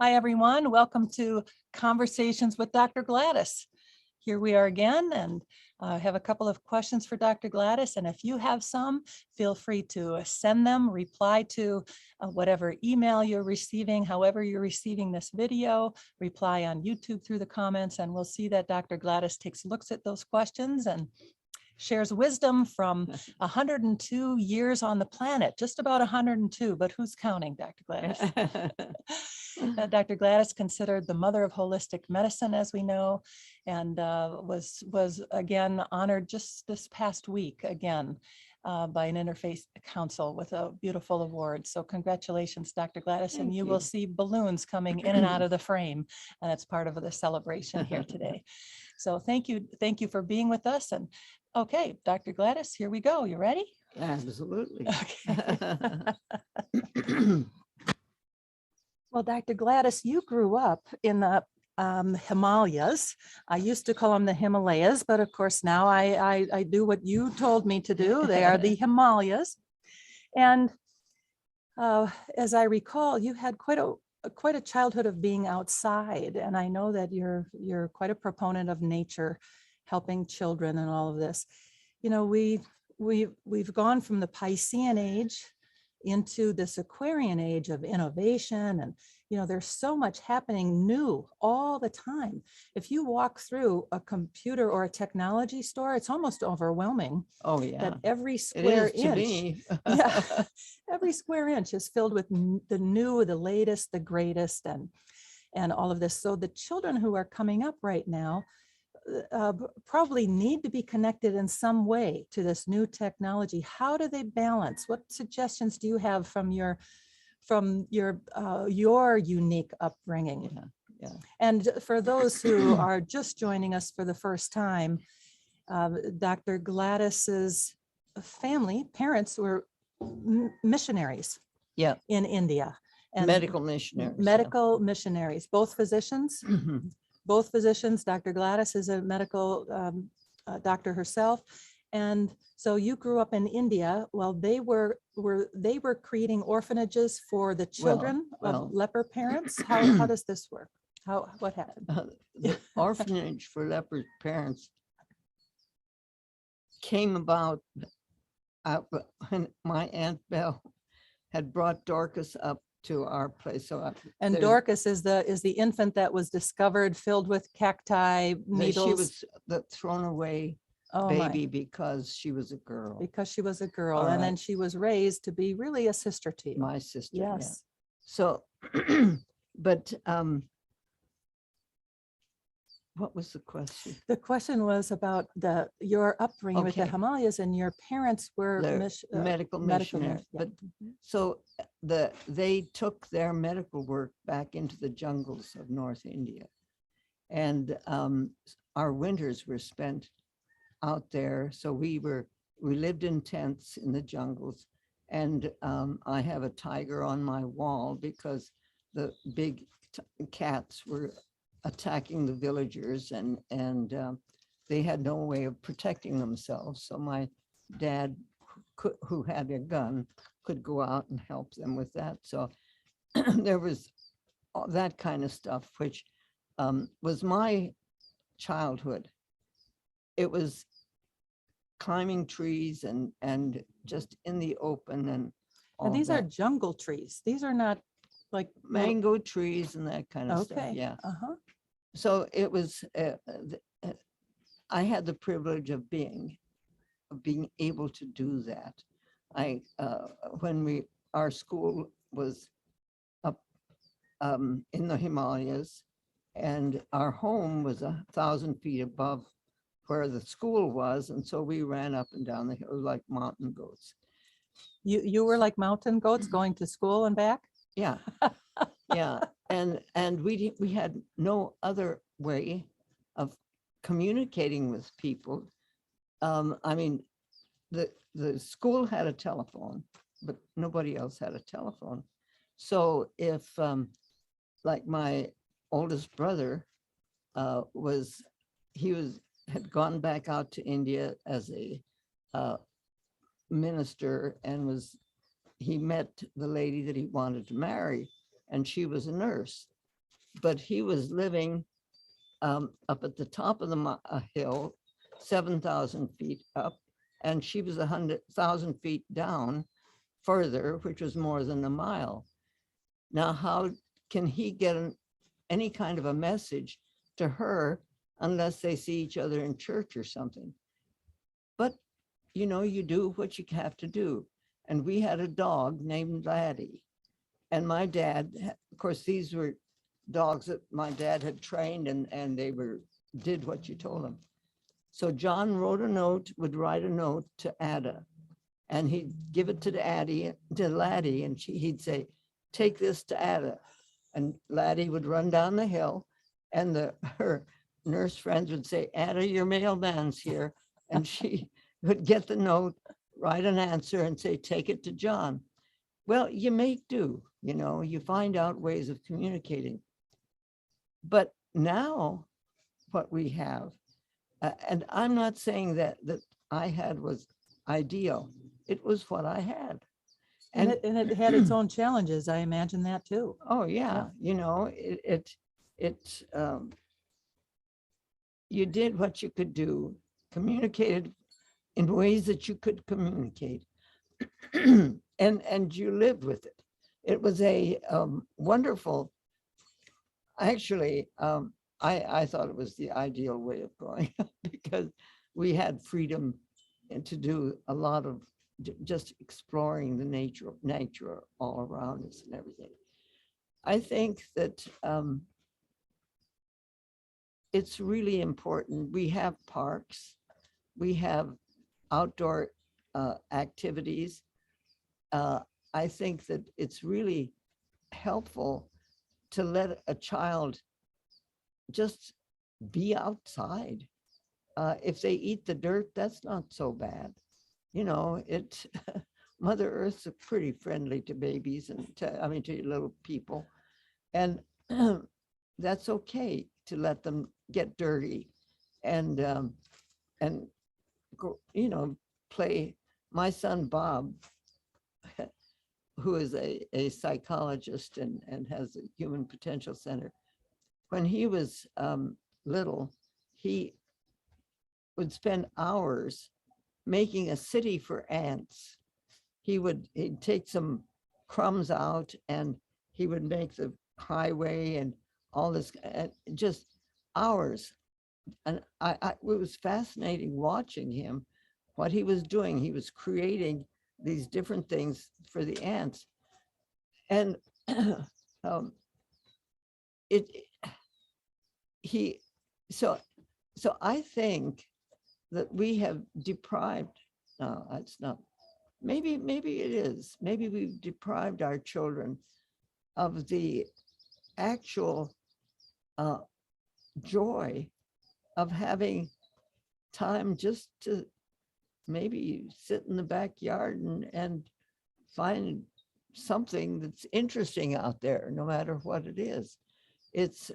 Hi, everyone. Welcome to Conversations with Dr. Gladys. Here we are again, and I have a couple of questions for Dr. Gladys. And if you have some, feel free to send them, reply to whatever email you're receiving, however you're receiving this video, reply on YouTube through the comments, and we'll see that Dr. Gladys takes looks at those questions and shares wisdom from 102 years on the planet, just about 102, but who's counting, Dr. Gladys? Dr. Gladys, considered the mother of holistic medicine, as we know, and was again honored just this past week again by an interfaith council with a beautiful award. So congratulations, Dr. Gladys, and you will see balloons coming in and out of the frame, and it's part of the celebration here today. So thank you for being with us. And okay, Dr. Gladys, here we go. You ready? Absolutely. Okay. Well, Dr. Gladys, you grew up in the Himalayas. I used to call them the Himalayas, but of course now I do what you told me to do. They are the Himalayas. And as I recall, you had quite a childhood of being outside. And I know that you're quite a proponent of nature, helping children and all of this. You know, we've gone from the Piscean age into this Aquarian age of innovation. And, you know, there's so much happening new all the time. If you walk through a computer or a technology store, it's almost overwhelming. Oh, yeah. That every square inch, yeah, every square inch is filled with the new, the latest, the greatest, and all of this. So the children who are coming up right now probably need to be connected in some way to this new technology. How do they balance? What suggestions do you have from your unique upbringing? Yeah. And for those who are just joining us for the first time, Dr. Gladys's parents were missionaries. Yeah. In India. And medical missionaries. Medical missionaries, both physicians. Both physicians. Dr. Gladys is a medical doctor herself. And so you grew up in India. Well, they were creating orphanages for the children of leper parents. How does this work? What happened? The orphanage for leper parents came about when my Aunt Belle had brought Dorcas up to our place. So and Dorcas is the infant that was discovered filled with cacti needles. She was the thrown away baby because she was a girl. Because she was a girl, and then she was raised to be really a sister to you. My sister. Yes. Yeah. So, but what was the question? The question was about your upbringing with the Himalayas, and your parents were medical missionaries. Yeah. But so they took their medical work back into the jungles of North India, and our winters were spent out there. So we lived in tents in the jungles, and I have a tiger on my wall because the big cats were attacking the villagers, and they had no way of protecting themselves. So my dad, who had a gun, could go out and help them with that. So there was all that kind of stuff, which was my childhood. It was climbing trees and just in the open, and these are jungle trees. These are not like mango trees and that kind of stuff. Yeah. So it was, I had the privilege of being able to do that. When our school was up in the Himalayas, and our home was 1,000 feet above where the school was, and so we ran up and down the hill like mountain goats. You were like mountain goats going to school and back? Yeah. Yeah. And we had no other way of communicating with people. I mean, the school had a telephone, but nobody else had a telephone. So if like my oldest brother had gone back out to India as a minister, and he met the lady that he wanted to marry, and she was a nurse. but he was living up at the top of the hill, 7,000 feet up, and she was 100,000 feet down further, which was more than a mile. Now, how can he get any kind of a message to her unless they see each other in church or something? But, you know, you do what you have to do. And we had a dog named Laddie. And my dad, of course, these were dogs that my dad had trained, and they did what you told them. So John would write a note to Ada, and he'd give it to Laddie, and he'd say, take this to Ada. And Laddie would run down the hill, and her nurse friends would say, Ada, your mailman's here. And she would get the note, write an answer, and say, take it to John. Well, you make do, you know, you find out ways of communicating. But now what we have, and I'm not saying that I had was ideal. It was what I had. And it had its own challenges. I imagine that too. Oh yeah. You know, you did what you could do, communicated in ways that you could communicate, and you lived with it. It was a wonderful, actually, I thought it was the ideal way of growing up because we had freedom and to do a lot of just exploring the nature all around us and everything. I think that it's really important. We have parks, we have outdoor activities. I think that it's really helpful to let a child just be outside. If they eat the dirt, that's not so bad. You know, Mother Earth's pretty friendly to babies and to little people. And that's okay to let them get dirty and go, you know, play. My son, Bob, who is a psychologist and has a human potential center, when he was little, he would spend hours making a city for ants. He'd take some crumbs out and he would make the highway and all this, just hours. And it was fascinating watching him, what he was doing. He was creating these different things for the ants. And so I think that we have deprived, no, it's not, maybe it is, maybe we've deprived our children of the actual joy of having time just to maybe sit in the backyard and find something that's interesting out there, no matter what it is. It's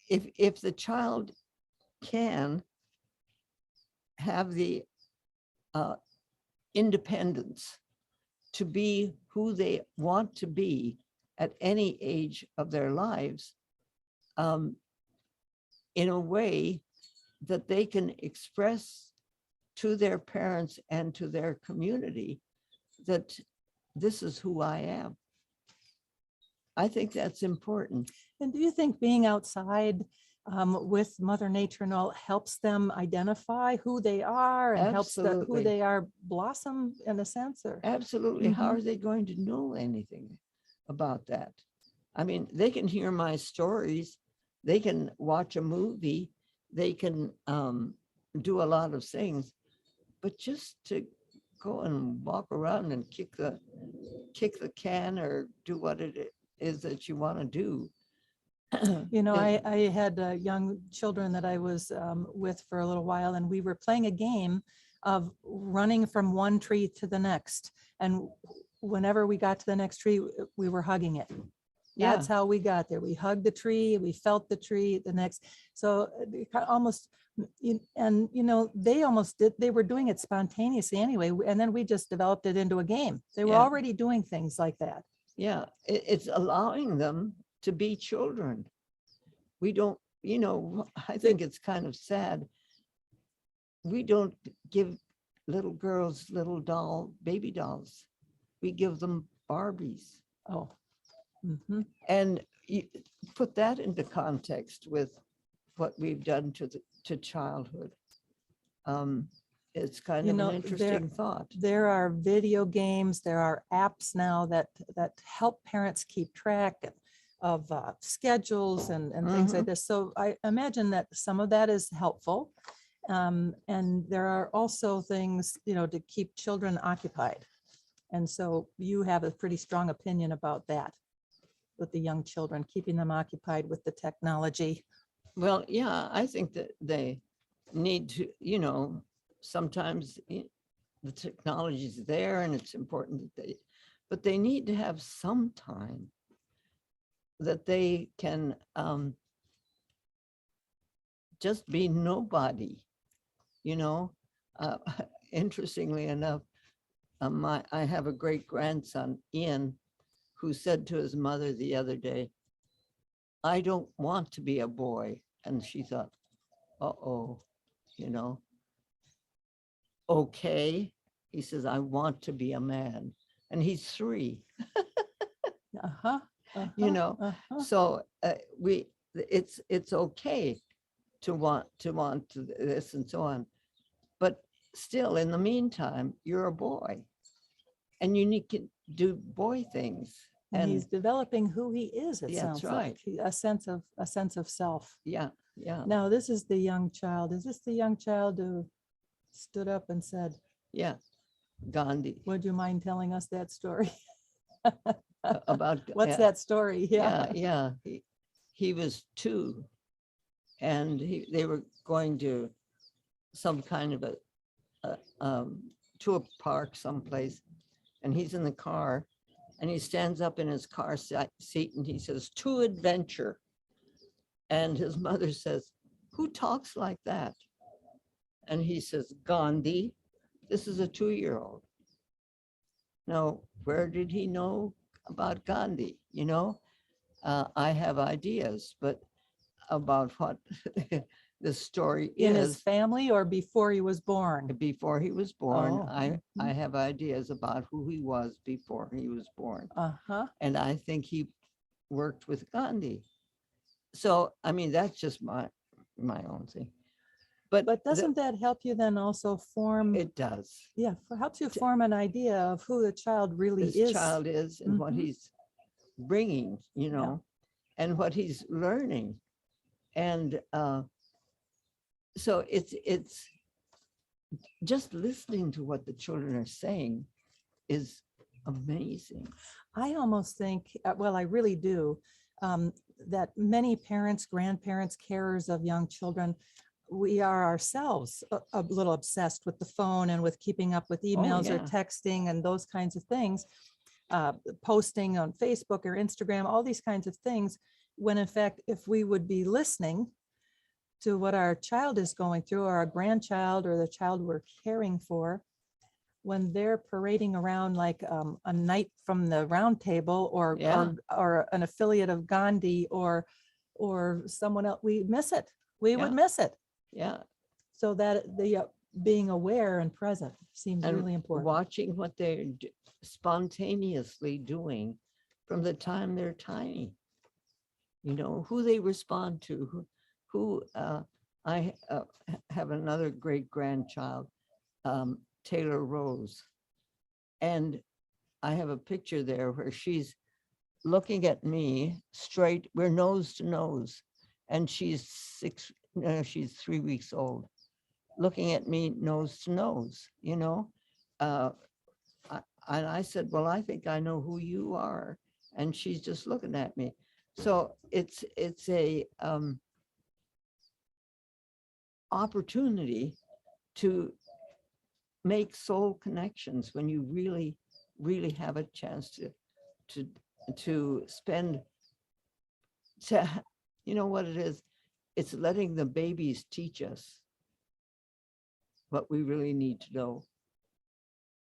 if the child can have the independence to be who they want to be at any age of their lives, in a way that they can express to their parents and to their community that this is who I am. I think that's important. And do you think being outside with Mother Nature and all helps them identify who they are and helps who they are blossom in a sense? Or? Absolutely. How are they going to know anything about that? I mean, they can hear my stories, they can watch a movie, they can do a lot of things, but just to go and walk around and kick the can or do what it is that you want to do. You know, I had young children that I was with for a little while, and we were playing a game of running from one tree to the next. And whenever we got to the next tree, we were hugging it. Yeah. That's how we got there. We hugged the tree, we felt the tree, the next. So almost And, they almost did, they were doing it spontaneously anyway, and then we just developed it into a game. They were Yeah. already doing things like that. Yeah, it's allowing them to be children. We don't, I think it's kind of sad. We don't give little girls baby dolls. We give them Barbies. Oh. Mhm. And you put that into context with what we've done to childhood. It's kind of an interesting thought. There are video games, there are apps now that help parents keep track of schedules and things like this. So I imagine that some of that is helpful. And there are also things, to keep children occupied. And so you have a pretty strong opinion about that with the young children, keeping them occupied with the technology. Well, yeah, I think that they need to, sometimes the technology is there and it's important that but they need to have some time that they can just be nobody, interestingly enough, I have a great grandson, Ian, who said to his mother the other day, "I don't want to be a boy." And she thought, uh-oh, okay. He says, "I want to be a man." And he's 3. So it's okay to want to this and so on. But still, in the meantime, you're a boy and you need to do boy things. And he's developing who he is, it Yeah, sounds that's right. like. A sense of self. Yeah, yeah. Now, this is the young child. Is this the young child who stood up and said, Yeah, Gandhi. would you mind telling us that story? About What's that story? Yeah. He was 2 and they were going to some kind of to a park someplace, and he's in the car and he stands up in his car seat and he says, "To adventure." And his mother says, "Who talks like that?" And he says, "Gandhi." This is a 2-year-old. Now, where did he know about Gandhi? I have ideas, but about what the story In is. his family or before he was born? Before he was born, Oh. I have ideas about who he was before he was born. And I think he worked with Gandhi. So, I mean, that's just my own thing. But doesn't that help you then also form? It does. Yeah, helps you form an idea of who the child really is. This child is and what he's bringing, and what he's learning. And so it's just listening to what the children are saying is amazing. I almost think, well, I really do, that many parents, grandparents, carers of young children, we are ourselves a little obsessed with the phone and with keeping up with emails or texting and those kinds of things, posting on Facebook or Instagram, all these kinds of things, when in fact, if we would be listening to what our child is going through, or our grandchild or the child we're caring for, when they're parading around like a knight from the round table or an affiliate of Gandhi or someone else, we miss it. We would miss it. Yeah. So that the being aware and present seems really important. Watching what they're spontaneously doing from the time they're tiny, who they respond to, who I have another great grandchild, Taylor Rose. And I have a picture there where she's looking at me straight, we're nose to nose. And she's 3 weeks old, looking at me nose to nose, and I said, "Well, I think I know who you are." And she's just looking at me. So it's a opportunity to make soul connections when you really have a chance to spend, what it is. It's letting the babies teach us what we really need to know.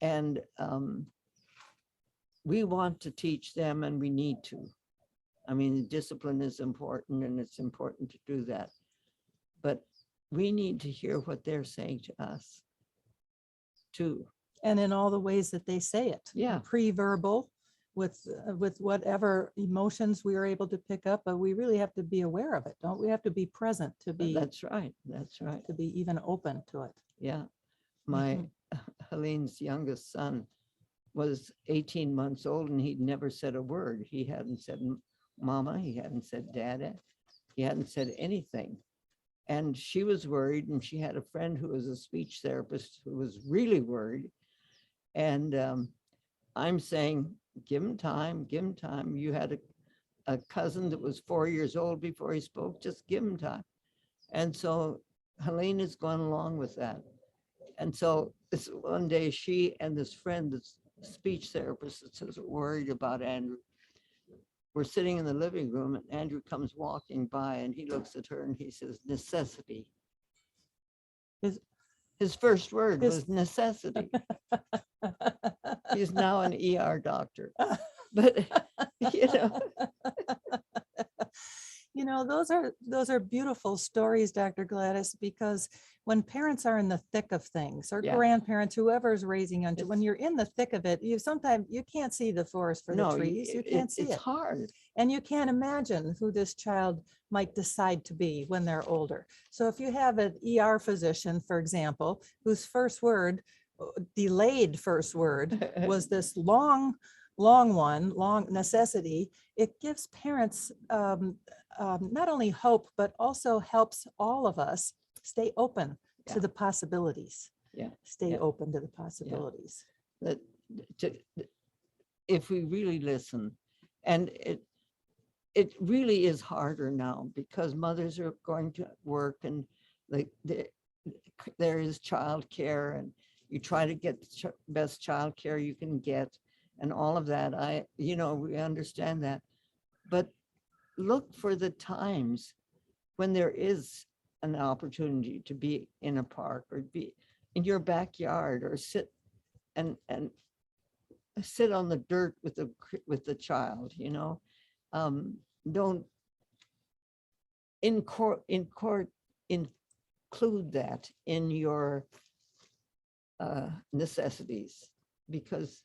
And we want to teach them, and we need to. I mean, discipline is important, and it's important to do that. But we need to hear what they're saying to us too. And in all the ways that they say it. Yeah. Pre-verbal, with whatever emotions we are able to pick up, but we really have to be aware of it, don't we? Have to be present to be. That's right. That's right. To be even open to it. Yeah. My Helene's youngest son was 18 months old, and he'd never said a word. He hadn't said mama, he hadn't said dada, he hadn't said anything. And she was worried, and she had a friend who was a speech therapist who was really worried. And I'm saying, give him time, give him time. You had a cousin that was 4 years old before he spoke, just give him time. And so Helene has gone along with that. And so this one day, she and this friend, this speech therapist that says worried about Andrew, we're sitting in the living room, and Andrew comes walking by, and he looks at her and he says, necessity. His first word was necessity. He's now an ER doctor. But, those are beautiful stories, Dr. Gladys, because when parents are in the thick of things, or grandparents, whoever's raising you, when you're in the thick of it, sometimes you can't see the forest for the trees. You can't see it. It's hard. And you can't imagine who this child might decide to be when they're older. So if you have an ER physician, for example, whose first word, delayed first word, was this long necessity, it gives parents not only hope, but also helps all of us stay open to the possibilities. Stay open to the possibilities. If we really listen, and it really is harder now because mothers are going to work, and there is childcare, and you try to get the best childcare you can get, and all of that. We understand that, but look for the times when there is an opportunity to be in a park, or be in your backyard, or sit and sit on the dirt with the child. Don't include that in your necessities, because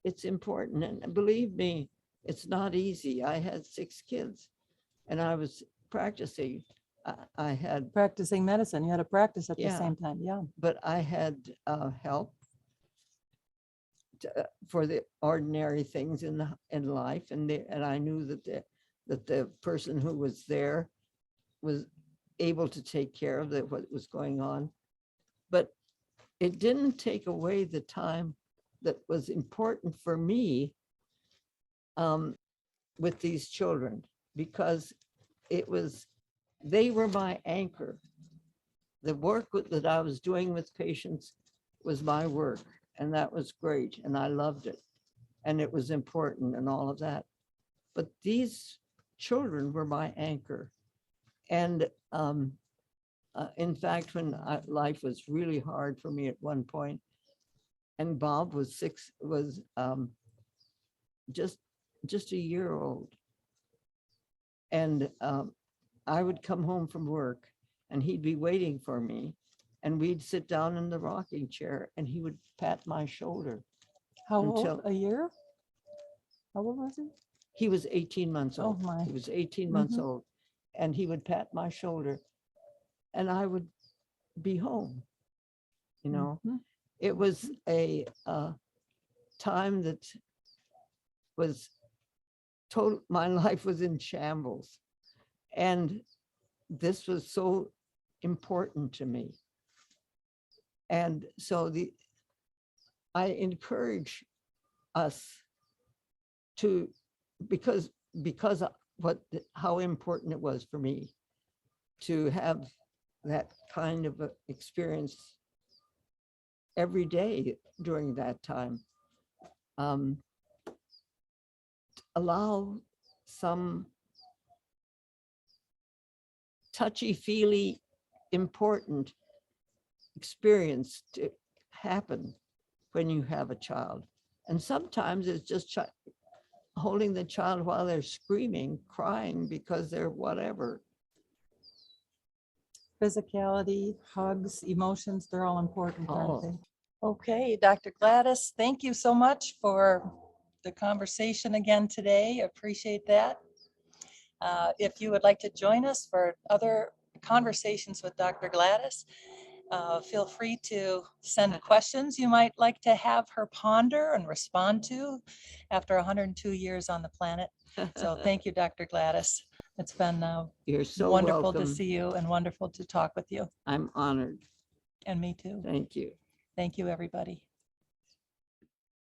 it's important. And believe me, it's not easy. I had 6 kids, and I was practicing. I had practicing medicine. You had to practice at the same time. Yeah. But I had help for the ordinary things in life, and I knew that the person who was there was able to take care of what was going on. But it didn't take away the time that was important for me with these children, because they were my anchor. The work that I was doing with patients was my work, and that was great, and I loved it, and it was important and all of that. But these children were my anchor. And in fact, when life was really hard for me at one point, and Bob was just a year old, and I would come home from work, and he'd be waiting for me, and we'd sit down in the rocking chair, and he would pat my shoulder. How old? A year? How old was he? He was 18 months old. Oh my. He was 18 months old, and he would pat my shoulder, and I would be home. It was a time that was total. My life was in shambles, and this was so important to me. And so I encourage us to, because how important it was for me to have that kind of experience every day during that time. Allow some touchy-feely important experience to happen when you have a child. And sometimes it's just holding the child while they're screaming, crying because they're whatever. Physicality, hugs, emotions, they're all important, aren't All. they? Okay, Dr. Gladys, thank you so much for the conversation again today. Appreciate that. If you would like to join us for other conversations with Dr. Gladys, feel free to send questions you might like to have her ponder and respond to after 102 years on the planet. So thank you, Dr. Gladys. It's been You're so wonderful welcome. to see you and wonderful to talk with you. I'm honored. And me too. Thank you. Thank you, everybody.